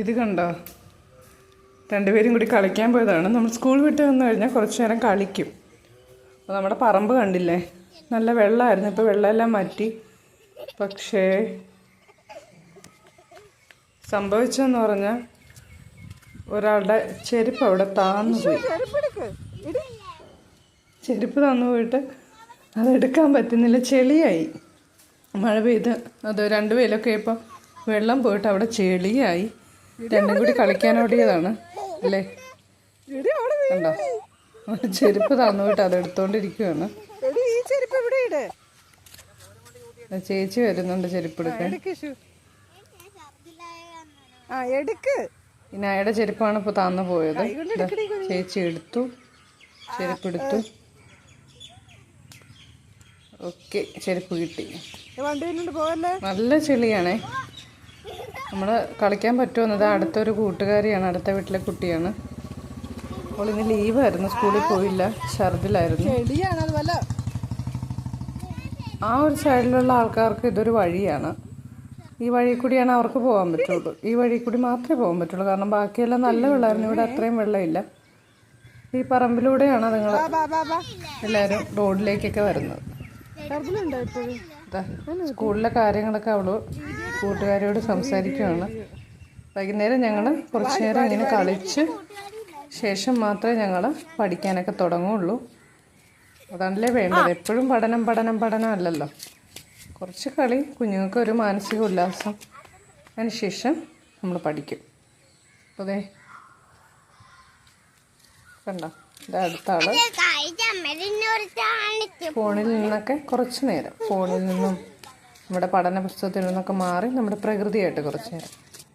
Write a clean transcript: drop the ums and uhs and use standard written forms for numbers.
ഇത് കണ്ടോ, രണ്ടുപേരും കൂടി കളിക്കാൻ പോയതാണ്. നമ്മൾ സ്കൂൾ വിട്ട് വന്നു കഴിഞ്ഞാൽ കുറച്ച് നേരം കളിക്കും. അപ്പോൾ നമ്മുടെ പറമ്പ് കണ്ടില്ലേ, നല്ല വെള്ളമായിരുന്നു. ഇപ്പോൾ വെള്ളമെല്ലാം മാറ്റി. പക്ഷേ സംഭവിച്ചതെന്ന് പറഞ്ഞാൽ ഒരാളുടെ ചെരുപ്പ് അവിടെ താന്നു പോയി. ചെരുപ്പ് താന്നു പോയിട്ട് അതെടുക്കാൻ പറ്റുന്നില്ല, ചെളിയായി. മഴ പെയ്ത് അത് 2 വെയിലൊക്കെ ഇപ്പോൾ വെള്ളം പോയിട്ട് അവിടെ ചെളിയായി. രണ്ടും കൂടി കളിക്കാനോടിയതാണ് അല്ലേ. കണ്ടോ, ചെരുപ്പ് താന്നു പോയിട്ട് അതെടുത്തോണ്ടിരിക്കുകയാണ്. ചേച്ചി വരുന്നുണ്ട് ചെരുപ്പ് എടുക്കാൻ. ഇനായുടെ ചെരുപ്പാണ് ഇപ്പോൾ താന്നു പോയത്. ചേച്ചി എടുത്തു, ചെരുപ്പെടുത്തു. ഓക്കെ, ചെരുപ്പ് കിട്ടി. നല്ല ചെളിയാണേ. നമ്മൾ കളിക്കാൻ പറ്റുമെന്നത് അടുത്തൊരു കൂട്ടുകാരിയാണ്, അടുത്ത വീട്ടിലെ കുട്ടിയാണ്. അപ്പോൾ ഇന്ന് ലീവായിരുന്നു, സ്കൂളിൽ പോയില്ല, ഛർദിലായിരുന്നു. ആ ഒരു സൈഡിലുള്ള ആൾക്കാർക്ക് ഇതൊരു വഴിയാണ്. ഈ വഴി കൂടിയാണ് അവർക്ക് പോകാൻ പറ്റുള്ളൂ. ഈ വഴി കൂടി മാത്രമേ പോകാൻ പറ്റുള്ളൂ. കാരണം ബാക്കിയെല്ലാം നല്ല വെള്ളമായിരുന്നു. ഇവിടെ അത്രയും വെള്ളമില്ല. ഈ പറമ്പിലൂടെയാണ് നിങ്ങൾ എല്ലാവരും റോഡിലേക്കൊക്കെ വരുന്നത്. സ്കൂളിലെ കാര്യങ്ങളൊക്കെ അവള് കൂട്ടുകാരോട് സംസാരിക്കുകയാണ്. വൈകുന്നേരം ഞങ്ങൾ കുറച്ച് നേരം ഇങ്ങനെ കളിച്ച് ശേഷം മാത്രമേ ഞങ്ങൾ പഠിക്കാനൊക്കെ തുടങ്ങുള്ളൂ. അതാണല്ലേ വേണ്ടത്. എപ്പോഴും പഠനം പഠനം പഠനം അല്ലല്ലോ. കുറച്ച് കളി, കുഞ്ഞുങ്ങൾക്ക് ഒരു മാനസിക ഉല്ലാസം. അതിനുശേഷം നമ്മൾ പഠിക്കും. അതെ, കണ്ടോ, ഇത് അടുത്ത ആള് ഫോണിൽ നിന്നൊക്കെ കുറച്ച് നേരം, ഫോണിൽ നിന്നും നമ്മുടെ പഠന പുസ്തകത്തിൽ നിന്നൊക്കെ മാറി നമ്മുടെ പ്രകൃതിയായിട്ട് കുറച്ച് നേരം